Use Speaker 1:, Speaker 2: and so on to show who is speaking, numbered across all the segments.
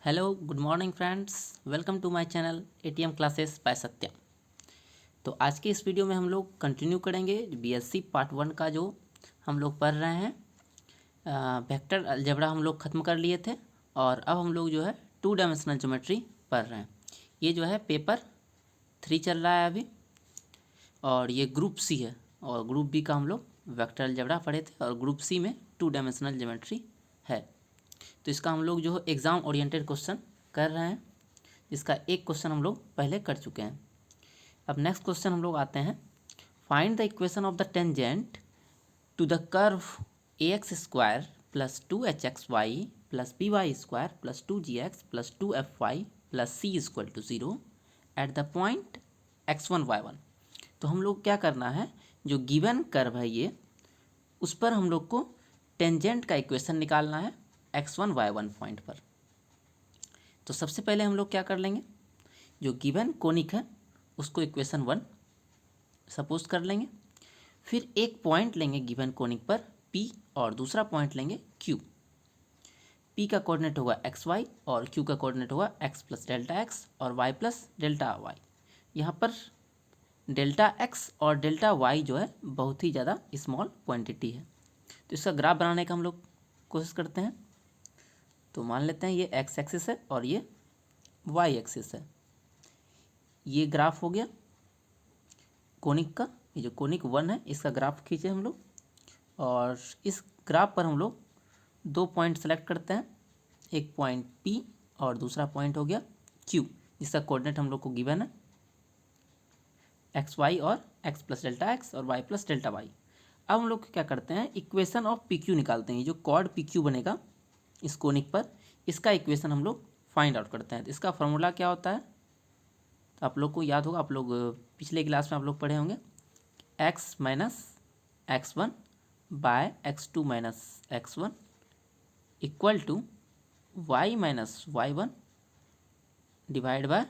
Speaker 1: Hello good morning friends, welcome to my channel ATM classes by Satya. तो आज के इस वीडियो में हम लोग कंटिन्यू करेंगे बीएससी पार्ट 1 का जो हम लोग पढ़ रहे हैं। वेक्टर अलजेब्रा हम लोग ख़त्म कर लिए थे और अब हम लोग जो है 2 डायमेंशनल ज्योमेट्री पढ़ रहे हैं। ये जो है पेपर 3 चल रहा है अभी और ये ग्रुप सी है और ग्रुप बी का हम लोग वेक्टर अलजेब्रा पढ़े थे और ग्रुप सी में 2 डायमेंशनल ज्योमेट्री है। तो इसका हम लोग जो एग्ज़ाम ओरिएंटेड क्वेश्चन कर रहे हैं, इसका एक क्वेश्चन हम लोग पहले कर चुके हैं। अब नेक्स्ट क्वेश्चन हम लोग आते हैं, find the equation of the tangent to the curve a x square plus 2hxy plus b y square plus 2gx plus 2fy plus c equal to 0 at the point x1 y1। तो हम लोग क्या करना है, जो given curve है ये, उस पर हम लोग को टेंजेंट का इक्वेशन निकालना है x1 y1 पॉइंट पर। तो सबसे पहले हम लोग क्या कर लेंगे, जो गिवन कोनिक है उसको इक्वेशन 1 सपोज कर लेंगे। फिर एक पॉइंट लेंगे गिवन कोनिक पर P और दूसरा पॉइंट लेंगे Q। P का कोऑर्डिनेट होगा XY और Q का कोऑर्डिनेट होगा x प्लस डेल्टा एक्स और y प्लस डेल्टा वाई। यहाँ पर डेल्टा x और डेल्टा y जो है बहुत ही ज़्यादा स्मॉल क्वांटिटी है। तो इसका ग्राफ बनाने का हम लोग कोशिश करते हैं। तो मान लेते हैं ये x एक्सिस है और ये y एक्सिस है। ये ग्राफ हो गया कोनिक का। ये जो कोनिक 1 है इसका ग्राफ खींचे हम लोग और इस ग्राफ पर हम लोग 2 पॉइंट सेलेक्ट करते हैं, एक पॉइंट P और दूसरा पॉइंट हो गया Q, जिसका कोऑर्डिनेट हम लोग को गिवन है XY और x प्लस डेल्टा एक्स और y प्लस डेल्टा वाई। अब हम लोग क्या करते हैं, इक्वेशन ऑफ PQ निकालते हैं। ये जो कॉर्ड PQ बनेगा इस कोनिक पर, इसका इक्वेशन हम लोग फाइंड आउट करते हैं। तो इसका फॉर्मूला क्या होता है, तो आप लोग को याद होगा, आप लोग पिछले क्लास में आप लोग पढ़े होंगे, x minus x1 by x2 minus x1 equal to y minus y1 divide by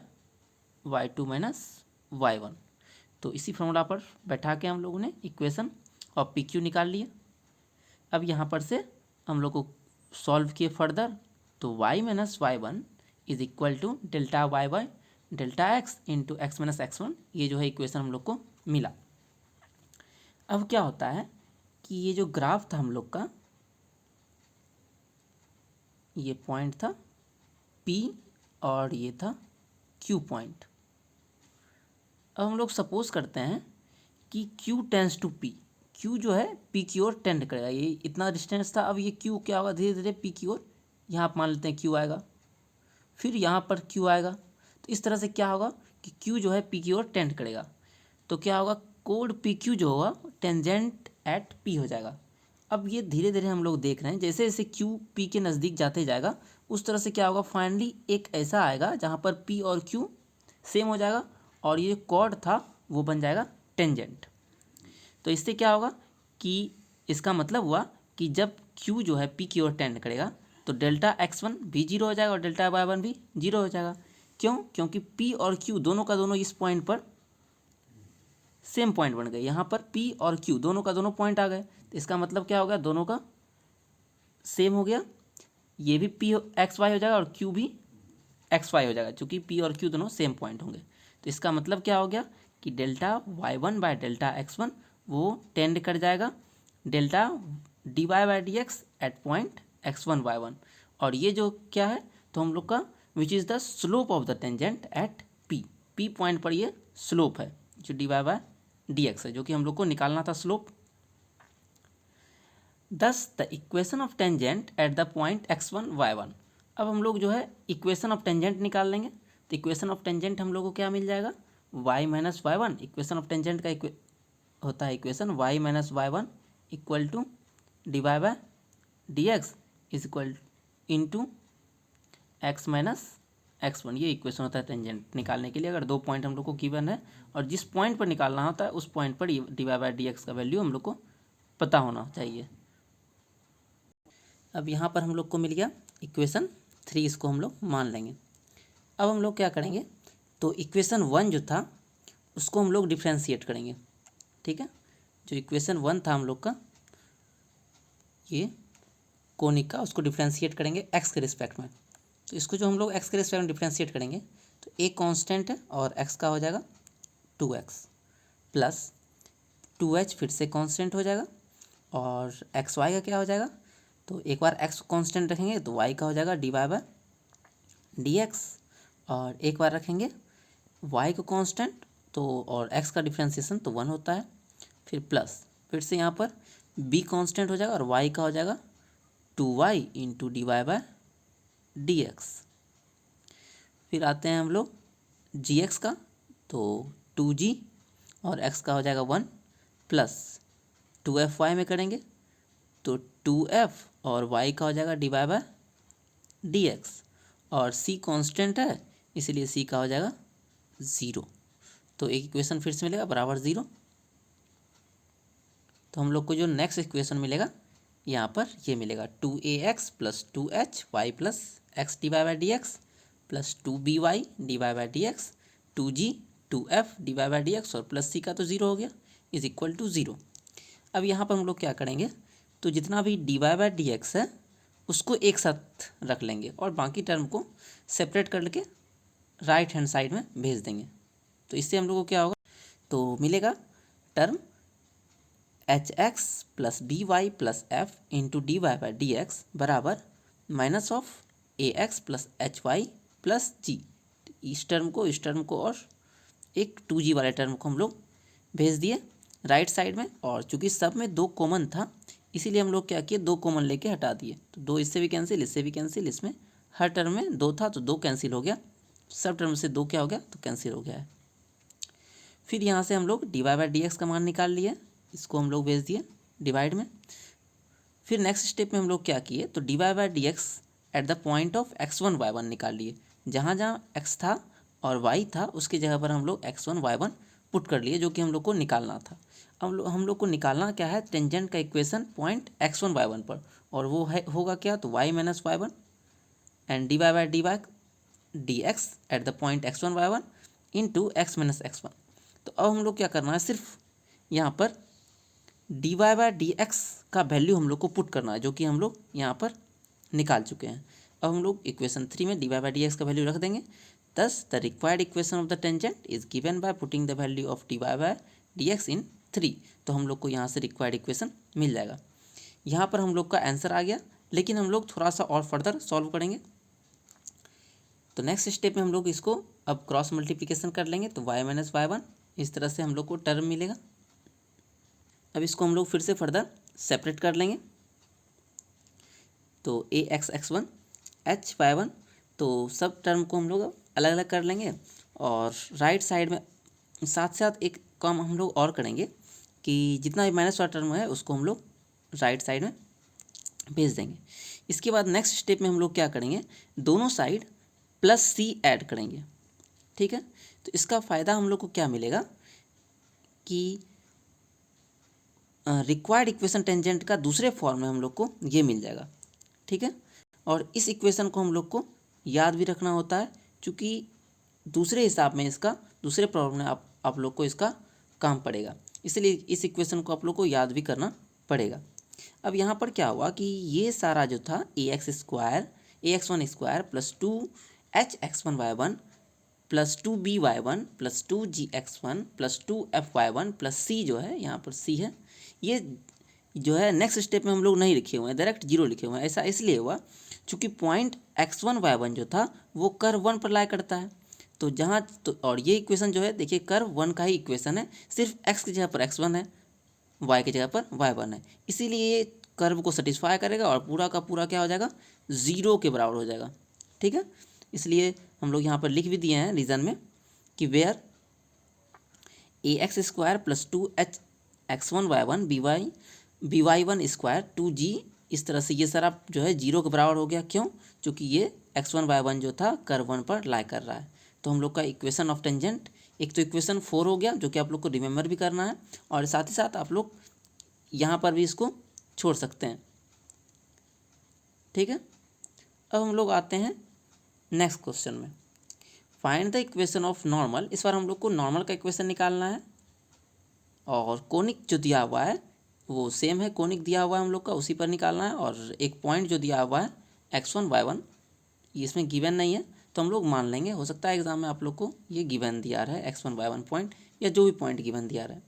Speaker 1: y2 minus y1। तो इसी फॉर्मूला पर बैठा के हम लोगों ने इक्वेशन और PQ निकाल लिया। अब यहाँ पर से हम लोग को सॉल्व किए फर्दर, तो y minus y1 is equal to delta y by delta x into x minus x1। ये जो है इक्वेशन हम लोग को मिला। अब क्या होता है कि ये जो ग्राफ था हम लोग का, ये पॉइंट था P और ये था Q पॉइंट। अब हम लोग सपोज करते हैं कि Q tends to P। Q जो है P की ओर टेंड करेगा। ये इतना डिस्टेंस था, अब ये Q क्या होगा, धीरे धीरे P की ओर, यहाँ आप मान लेते हैं Q आएगा, फिर यहाँ पर Q आएगा। तो इस तरह से क्या होगा कि Q जो है P की ओर टेंड करेगा। तो क्या होगा, कोड PQ जो होगा टेंजेंट एट P हो जाएगा। अब ये धीरे धीरे हम लोग देख रहे हैं, जैसे जैसे Q P के नज़दीक जाते जाएगा उस तरह से क्या होगा, फाइनली एक ऐसा आएगा जहाँ पर P और Q सेम हो जाएगा और ये कॉर्ड था वो बन जाएगा टेंजेंट। तो इससे क्या होगा कि इसका मतलब हुआ कि जब Q जो है P की ओर टेंड करेगा तो डेल्टा x1 भी 0 हो जाएगा और डेल्टा y1 भी 0 हो जाएगा। क्यों? क्योंकि P और Q दोनों का दोनों इस पॉइंट पर सेम पॉइंट बन गए। यहाँ पर P और Q दोनों का दोनों पॉइंट आ गए, तो इसका मतलब क्या हो गया, दोनों का सेम हो गया। ये भी P एक्स वाई हो जाएगा और Q भी एक्स वाई हो जाएगा, क्योंकि P और Q दोनों सेम पॉइंट होंगे। तो इसका मतलब क्या हो गया कि delta y1 by delta x1 वो टेंड कर जाएगा delta dy by d x at point x1 y1। और ये जो क्या है, तो हम लोग का which is the slope of the tangent at P point पर ये स्लोप है जो dy बाय डी एक्स है, जो कि हम लोग को निकालना था स्लोप। दस the equation of tangent at the point x1 y1। अब हम लोग जो है इक्वेशन ऑफ टेंजेंट निकाल लेंगे। तो इक्वेशन ऑफ टेंजेंट हम लोग को क्या मिल जाएगा, y minus y1। Equation of tangent का होता है equation y minus y1 equal to d y by d x is equal into x minus x1। ये इक्वेशन होता है टेंजेंट निकालने के लिए, अगर 2 पॉइंट हम लोग को गिवन है और जिस पॉइंट पर निकालना होता है उस पॉइंट पर d y by d x का वैल्यू हम लोग को पता होना चाहिए। अब यहाँ पर हम लोग को मिल गया इक्वेशन 3, इसको हम लोग मान लेंगे। अब हम लोग क्या करेंगे, तो इक्वेशन 1 जो था उसको हम लोग डिफ्रेंशिएट करेंगे। ठीक है, जो इक्वेशन 1 था हम लोग का ये कोनिक का, उसको डिफ्रेंशिएट करेंगे एक्स के रिस्पेक्ट में। तो इसको जो हम लोग x के रेस्पेक्ट में डिफ्रेंशिएट करेंगे तो a कांस्टेंट है और x का हो जाएगा 2x प्लस 2h फिर से कांस्टेंट हो जाएगा और एक्स वाई का क्या हो जाएगा, तो एक बार x कांस्टेंट रखेंगे तो y का हो जाएगा dy/dx और एक बार रखेंगे y को कांस्टेंट तो और x का डिफ्रेंशिएशन तो 1 होता है, फिर प्लस फिर से यहाँ पर b कांस्टेंट हो जाएगा और y का हो जाएगा 2y इंटू dy/dx। फिर आते हैं हम लोग gx का, तो 2g और x का हो जाएगा 1 प्लस 2fy में करेंगे तो 2f और y का हो जाएगा dy/dx और c कांस्टेंट है इसीलिए c का हो जाएगा 0। तो एक इक्वेशन फिर से मिलेगा बराबर 0। तो हम लोग को जो नेक्स्ट इक्वेशन मिलेगा यहाँ पर ये मिलेगा 2ax plus 2hy plus x dy/dx plus 2by dy/dx 2g 2f dy/dx और प्लस c का तो 0 हो गया इज इक्वल टू 0। अब यहाँ पर हम लोग क्या करेंगे, तो जितना भी dy/dx है उसको एक साथ रख लेंगे और बाकी टर्म को सेपरेट करके राइट हैंड साइड में भेज देंगे। तो इससे हम लोग को क्या होगा, तो मिलेगा term hx plus by plus f into dy/dx बराबर minus of ax plus hy plus g। इस टर्म को और एक 2g वाले टर्म को हम लोग भेज दिए राइट साइड में, और चूंकि सब में 2 कॉमन था इसीलिए हम लोग क्या किए 2 कॉमन लेके हटा दिए। तो 2 इससे भी कैंसिल, इससे भी कैंसिल, इसमें हर टर्म में 2 था तो 2 कैंसिल हो गया, सब टर्म से 2 क्या हो गया तो कैंसिल हो गया है। फिर यहाँ से हम लोग dy/dx का मान निकाल लिए, इसको हम लोग भेज दिए डिवाइड में। फिर नेक्स्ट स्टेप में हम लोग क्या किए, तो dy/dx eight the point of x1 y1 निकाल लिए। जहाँ जहाँ x था और y था उसकी जगह पर हम लोग x1 y1 पुट कर लिए, जो कि हम लोग को निकालना था। अब हम लोग को निकालना क्या है, टेंजेंट का इक्वेशन पॉइंट x1 y1 पर, और वो है होगा क्या, तो y minus y1 and dy/dx eight the point x1 y1 into x minus x1। तो अब हम लोग क्या करना है, सिर्फ यहाँ पर dy/dx का वैल्यू हम लोग को पुट करना है, जो कि हम लोग यहाँ पर निकाल चुके हैं। अब हम लोग इक्वेशन 3 में dy/dx का वैल्यू रख देंगे। Thus the required equation of the tangent is given by putting the value of dy/dx in 3। तो हम लोग को यहाँ से रिक्वायर्ड इक्वेशन मिल जाएगा। यहाँ पर हम लोग का आंसर आ गया, लेकिन हम लोग थोड़ा सा और फर्दर सॉल्व करेंगे। तो नेक्स्ट स्टेप में हम लोग इसको अब क्रॉस मल्टीप्लिकेशन कर लेंगे, तो y माइनस y1 इस तरह से हम लोग को टर्म मिलेगा। अब इसको हम लोग फिर से फर्दर सेपरेट कर लेंगे, तो ax x1 h y1, तो सब टर्म को हम लोग अलग अलग कर लेंगे और राइट साइड में साथ साथ एक काम हम लोग और करेंगे कि जितना भी माइनस वाला टर्म है उसको हम लोग राइट साइड में भेज देंगे। इसके बाद नेक्स्ट स्टेप में हम लोग क्या करेंगे, दोनों साइड प्लस सी ऐड करेंगे, ठीक है। तो इसका फ़ायदा हम लोग को क्या मिलेगा कि रिक्वायर्ड इक्वेशन टेंजेंट का दूसरे फॉर्म में हम लोग को ये मिल जाएगा, ठीक है। और इस इक्वेशन को हम लोग को याद भी रखना होता है, क्योंकि दूसरे हिसाब में इसका दूसरे प्रॉब्लम में आप लोग को इसका काम पड़ेगा, इसलिए इस इक्वेशन को आप लोग को याद भी करना पड़ेगा। अब यहाँ पर क्या हुआ कि ये सारा जो था ax1 plus 2hx1y1 plus 2by1 plus 2gx1 plus 2fy1 plus c जो है यहाँ पर c है, ये जो है नेक्स्ट स्टेप में हम लोग नहीं लिखे हुए हैं, डायरेक्ट 0 लिखे हुए हैं। ऐसा इसलिए हुआ क्योंकि पॉइंट x1 y1 जो था वो कर्व 1 पर लाई करता है। तो जहाँ तो और ये इक्वेशन जो है देखिए कर्व 1 का ही इक्वेशन है, सिर्फ x की जगह पर x1 है, y की जगह पर y1 है, इसीलिए ये कर्व को सेटिस्फाई करेगा और पूरा का पूरा क्या हो जाएगा 0 के बराबर हो जाएगा, ठीक है। इसलिए हम लोग यहाँ पर लिख भी दिए हैं रीज़न में कि where ax² plus 2hx1y1 by1 square 2g, इस तरह से ये सारा जो है 0 के बराबर हो गया। क्यों? क्योंकि ये x1 y1 जो था कर्व 1 पर लाई कर रहा है। तो हम लोग का इक्वेशन ऑफ टेंजेंट एक तो इक्वेशन 4 हो गया, जो कि आप लोग को रिमेंबर भी करना है, और साथ ही साथ आप लोग यहाँ पर भी इसको छोड़ सकते हैं, ठीक है। अब हम लोग आते हैं नेक्स्ट क्वेश्चन में, find the equation of normal. इस बार हम लोग को नॉर्मल का इक्वेशन निकालना है, और कोनिक जो दिया हुआ है वो सेम है, कोनिक दिया हुआ है हम लोग का उसी पर निकालना है, और एक पॉइंट जो दिया हुआ है x1 y1 ये इसमें गिवन नहीं है तो हम लोग मान लेंगे, हो सकता है एग्जाम में आप लोग को ये गिवन दिया रहा है x1 y1 पॉइंट या जो भी पॉइंट गिवन दिया रहा है।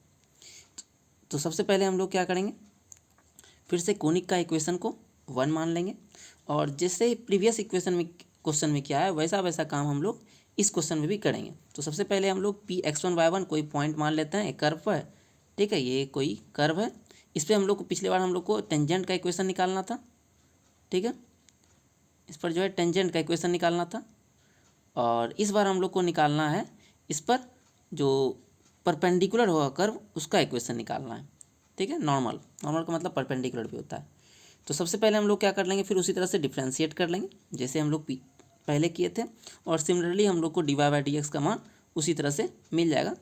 Speaker 1: तो सबसे पहले हम लोग क्या करेंगे, फिर से कोनिक का इक्वेशन को 1 मान लेंगे और जैसे प्रीवियस इक्वेशन में क्वेश्चन में क्या है वैसा वैसा काम हम लोग इस क्वेश्चन में भी करेंगे। तो सबसे पहले हम लोग पी x1 y1 कोई पॉइंट मान लेते हैं एक कर्व पर, ठीक है, ये कोई कर्व है, इस पर हम लोग को पिछले बार हम लोग को टेंजेंट का इक्वेशन निकालना था, ठीक है, इस पर जो है टेंजेंट का इक्वेशन निकालना था और इस बार हम लोग को निकालना है इस पर जो परपेंडिकुलर होगा कर्व उसका इक्वेशन निकालना है, ठीक है। नॉर्मल का मतलब परपेंडिकुलर भी होता है। तो सबसे पहले हम लोग क्या कर लेंगे, फिर उसी तरह से डिफ्रेंशिएट कर लेंगे जैसे हम लोग पहले किए थे और सिमिलरली हम लोग को dy/dx का मान उसी तरह से मिल जाएगा,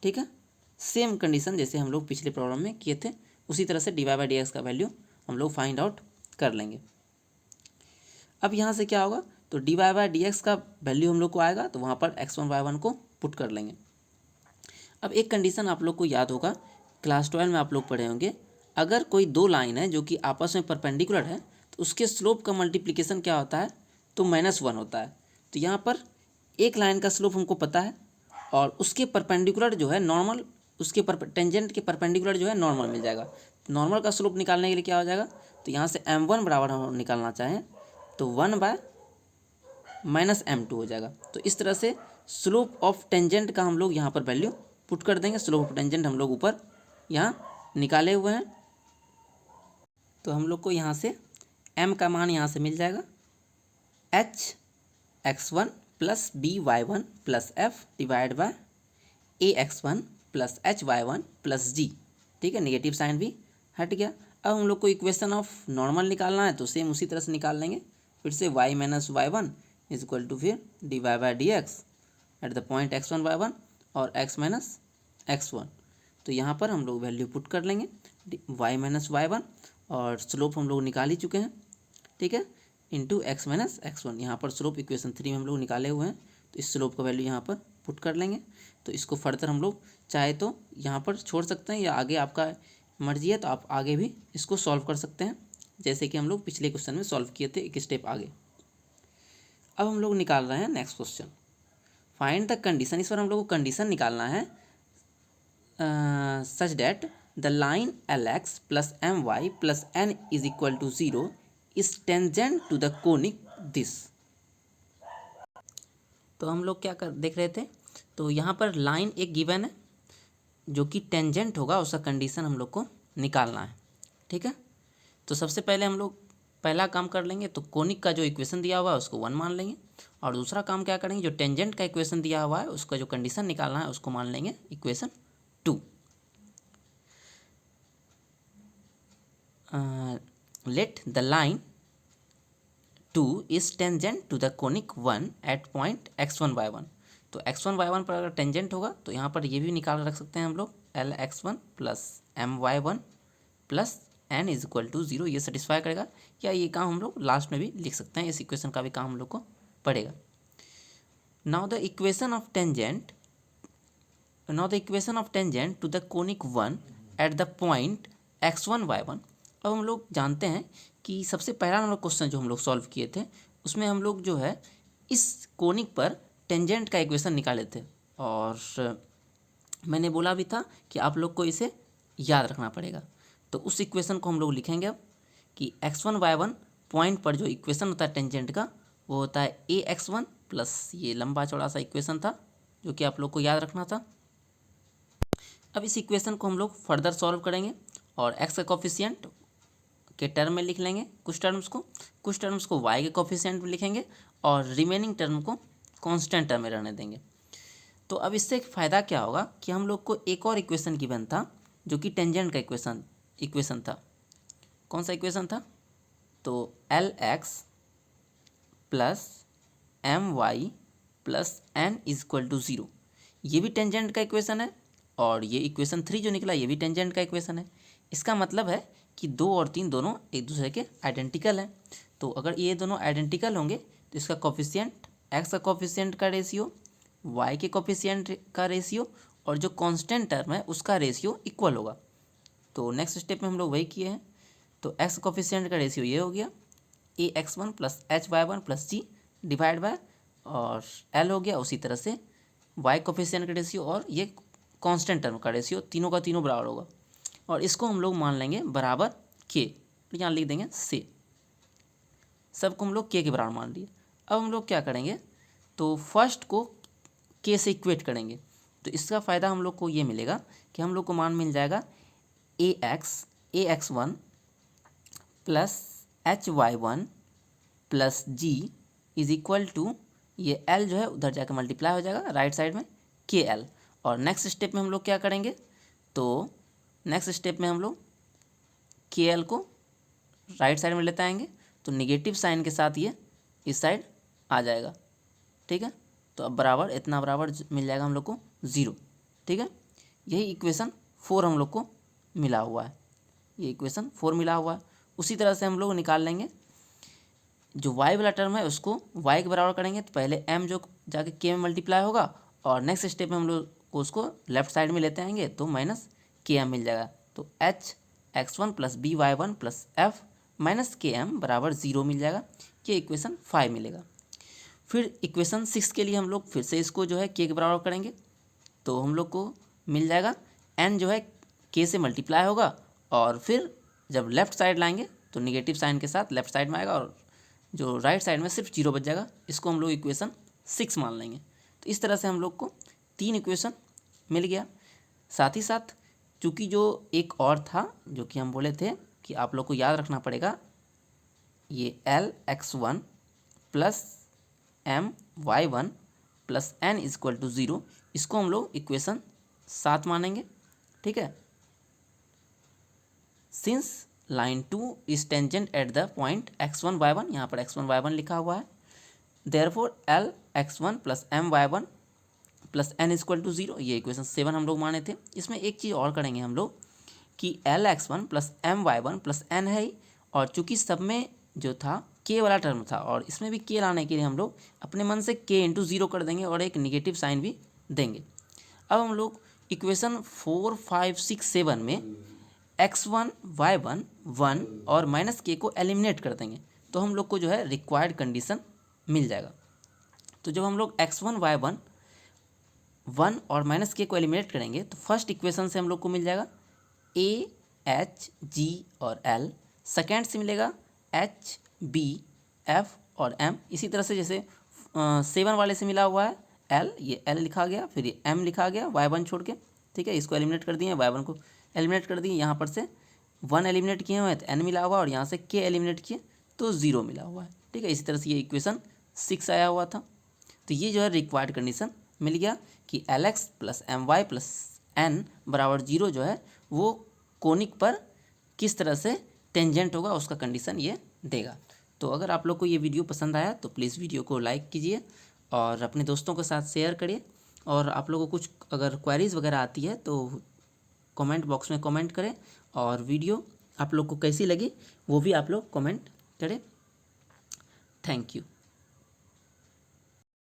Speaker 1: ठीक है। सेम कंडीशन जैसे हम लोग पिछले प्रॉब्लम में किए थे उसी तरह से dy/dx का वैल्यू हम लोग फाइंड आउट कर लेंगे। अब यहाँ से क्या होगा, तो dy/dx का वैल्यू हम लोग को आएगा तो वहाँ पर x1 y1 को पुट कर लेंगे। अब एक कंडीशन आप लोग को याद होगा, क्लास 12 में आप लोग पढ़े होंगे, अगर कोई दो लाइन है जो कि आपस में परपेंडिकुलर है तो उसके स्लोप का मल्टीप्लिकेशन क्या होता है, तो -1 होता है। तो यहाँ पर एक लाइन का स्लोप हमको पता है और उसके परपेंडिकुलर जो है नॉर्मल, उसके टेंजेंट के परपेंडिकुलर जो है नॉर्मल मिल जाएगा। नॉर्मल का स्लोप निकालने के लिए क्या हो जाएगा, तो यहाँ से m1 बराबर हम निकालना चाहें तो 1/-m2 हो जाएगा। तो इस तरह से स्लोप ऑफ टेंजेंट का हम लोग यहाँ पर वैल्यू पुट कर देंगे। स्लोप ऑफ टेंजेंट हम लोग ऊपर यहाँ निकाले हुए हैं, तो हम लोग को यहाँ से m का मान यहाँ से मिल जाएगा h(x1) + b(y1) + f divide by a(x1) + h(y1) + g, ठीक है, नेगेटिव साइन भी हट गया। अब हम लोग को इक्वेशन ऑफ नॉर्मल निकालना है तो सेम उसी तरह से निकाल लेंगे, फिर से y - y1 = फिर dy/dx eight the point x1 y1 और x - x1। तो यहाँ पर हम लोग वैल्यू पुट कर लेंगे y - y1 और स्लोप हम लोग निकाल ही चुके हैं, ठीक है, इंटू x - x1। यहाँ पर स्लोप इक्वेशन 3 में हम लोग निकाले हुए हैं तो इस स्लोप का वैल्यू यहाँ पर पुट कर लेंगे। तो इसको फर्दर हम लोग चाहे तो यहाँ पर छोड़ सकते हैं या आगे आपका मर्जी है तो आप आगे भी इसको सॉल्व कर सकते हैं, जैसे कि हम लोग पिछले क्वेश्चन में सॉल्व किए थे एक स्टेप आगे। अब हम लोग निकाल रहे हैं next question, find the condition. इस पर हम लोग को कंडीशन निकालना है such that the line LX + my + n = 0 is tangent to the conic this. तो हम लोग क्या कर देख रहे थे, तो यहाँ पर लाइन एक गिवन है जो कि टेंजेंट होगा, उसका कंडीशन हम लोग को निकालना है, ठीक है। तो सबसे पहले हम लोग पहला काम कर लेंगे, तो कोनिक का जो इक्वेशन दिया हुआ है उसको 1 मान लेंगे और दूसरा काम क्या करेंगे, जो टेंजेंट का इक्वेशन दिया हुआ है उसका जो कंडीशन निकालना है उसको मान लेंगे equation 2। Let the line 2 is tangent to the conic 1 at point x1 y1। तो x1 y1 पर अगर टेंजेंट होगा तो यहाँ पर ये भी निकाल रख सकते हैं हम लोग Lx1 + my1 + n = 0, ये सेटिस्फाई करेगा। या ये काम हम लोग लास्ट में भी लिख सकते हैं, इस इक्वेशन का भी काम हम लोग को पड़ेगा। Now the equation of tangent to the conic 1 at the point x1 y1। अब हम लोग जानते हैं कि सबसे पहला हम लोग क्वेश्चन जो हम लोग सॉल्व किए थे उसमें हम लोग जो है इस कोनिक पर टेंजेंट का इक्वेशन निकाले थे और मैंने बोला भी था कि आप लोग को इसे याद रखना पड़ेगा। तो उस इक्वेशन को हम लोग लिखेंगे अब कि x1 y1 पॉइंट पर जो इक्वेशन होता है टेंजेंट का वो होता है ax1 प्लस ये लंबा चौड़ा सा इक्वेशन था जो कि आप लोग को याद रखना था। अब इस इक्वेशन को हम लोग फर्दर सॉल्व करेंगे और x का कोफिशिएंट के टर्म में लिख लेंगे कुछ टर्म्स को y के कोफिशिएंट में लिखेंगे और रिमेनिंग टर्म को कांस्टेंट टर्म में रहने देंगे। तो अब इससे एक फ़ायदा क्या होगा कि हम लोग को एक और इक्वेशन गिवन था जो कि टेंजेंट का इक्वेशन था। कौन सा इक्वेशन था, तो Lx + my + n = 0, ये भी टेंजेंट का इक्वेशन है और ये इक्वेशन 3 जो निकला ये भी टेंजेंट का इक्वेशन है। इसका मतलब है कि 2 और 3 दोनों एक दूसरे के आइडेंटिकल हैं। तो अगर ये दोनों आइडेंटिकल होंगे तो इसका कोफिशिएंट x का कोफिशिएंट का रेशियो, y के कोफिशिएंट का रेशियो और जो कांस्टेंट टर्म है उसका रेशियो इक्वल होगा। तो नेक्स्ट स्टेप में हम लोग वही किए हैं। तो x कोफिशिएंट का रेशियो ये हो गया ax1 + hy1 + g divide by और एल हो गया, उसी तरह से वाई कोफिशिएंट का रेशियो और ये कांस्टेंट टर्म का रेशियो, तीनों का तीनों बराबर होगा। और इसको हम लोग मान लेंगे बराबर के, तो यहाँ लिख देंगे से, सबको हम लोग के बराबर मान लिए। अब हम लोग क्या करेंगे, तो फर्स्ट को के से इक्वेट करेंगे, तो इसका फ़ायदा हम लोग को ये मिलेगा कि हम लोग को मान मिल जाएगा ax1 plus hy1 plus g is equal to, ये l जो है उधर जाकर मल्टीप्लाई हो जाएगा राइट साइड में kl। और नेक्स्ट स्टेप में हम लोग क्या करेंगे, तो नेक्स्ट स्टेप में हम लोग kl को राइट साइड में लेते आएंगे, तो निगेटिव साइन के साथ ये इस साइड आ जाएगा, ठीक है। तो अब बराबर इतना बराबर मिल जाएगा हम लोग को 0, ठीक है। यही इक्वेशन 4 हम लोग को मिला हुआ है, ये इक्वेशन 4 मिला हुआ है। उसी तरह से हम लोग निकाल लेंगे जो y वाला टर्म है उसको y के बराबर करेंगे, तो पहले m जो जाके k में मल्टीप्लाई होगा और नेक्स्ट स्टेप में हम लोग को उसको लेफ्ट साइड में लेते आएंगे तो माइनस के एम मिल जाएगा। तो h x1 plus b y one plus f minus k m बराबर 0 मिल जाएगा, ये इक्वेशन 5 मिलेगा। फिर इक्वेशन 6 के लिए हम लोग फिर से इसको जो है के बराबर करेंगे, तो हम लोग को मिल जाएगा n जो है के से मल्टीप्लाई होगा और फिर जब लेफ़्ट साइड लाएंगे तो निगेटिव साइन के साथ लेफ़्ट साइड में आएगा और जो राइट साइड में सिर्फ 0 बच जाएगा। इसको हम लोग इक्वेशन 6 मान लेंगे। तो इस तरह से हम लोग को 3 इक्वेशन मिल गया। साथ ही साथ चूँकि जो एक और था जो कि हम बोले थे कि आप लोग को याद रखना पड़ेगा, ये Lx1 plus My1 plus n is equal to 0, इसको हम लोग इक्वेशन 7 मानेंगे, ठीक है। Since line 2 is tangent at the point x1 y1, यहाँ पर x1 y1 लिखा हुआ है, therefore Lx1 plus My1 plus n is equal to 0, ये इक्वेशन 7 हम लोग माने थे। इसमें एक चीज़ और करेंगे हम लोग कि Lx1 plus My1 plus n है ही, और चूँकि सब में जो था k वाला टर्म था और इसमें भी k लाने के लिए हम लोग अपने मन से k इंटू 0 कर देंगे और एक निगेटिव साइन भी देंगे। अब हम लोग इक्वेशन 4, 5, 6, 7 में x1, y1, 1 और माइनस k को एलिमिनेट कर देंगे, तो हम लोग को जो है रिक्वायर्ड कंडीशन मिल जाएगा। तो जब हम लोग x1, y1, 1 और माइनस k को एलिमिनेट करेंगे तो फर्स्ट इक्वेशन से हम लोग को मिल जाएगा a, h, g और l, सेकेंड से मिलेगा h, b, f और m। इसी तरह से जैसे 7 वाले से मिला हुआ है l, ये l लिखा गया, फिर ये m लिखा गया y1 छोड़ के, ठीक है। इसको एलिमिनेट कर दिए, y1 को एलिमिनेट कर दिए, यहाँ पर से 1 एलिमिनेट किए हुए हैं तो n मिला हुआ और यहाँ से k एलिमिनेट किए तो 0 मिला हुआ है, ठीक है। इसी तरह से ये इक्वेशन 6 आया हुआ था। तो ये जो है रिक्वायर्ड कंडीशन मिल गया कि Lx plus My plus n बराबर 0 जो है वो कोनिक पर किस तरह से टेंजेंट होगा उसका कंडीशन ये देगा। तो अगर आप लोग को ये वीडियो पसंद आया तो प्लीज़ वीडियो को लाइक कीजिए और अपने दोस्तों के साथ शेयर करिए, और आप लोगों को कुछ अगर क्वेरीज़ वगैरह आती है तो कमेंट बॉक्स में कमेंट करें, और वीडियो आप लोग को कैसी लगी वो भी आप लोग कमेंट करें। Thank you.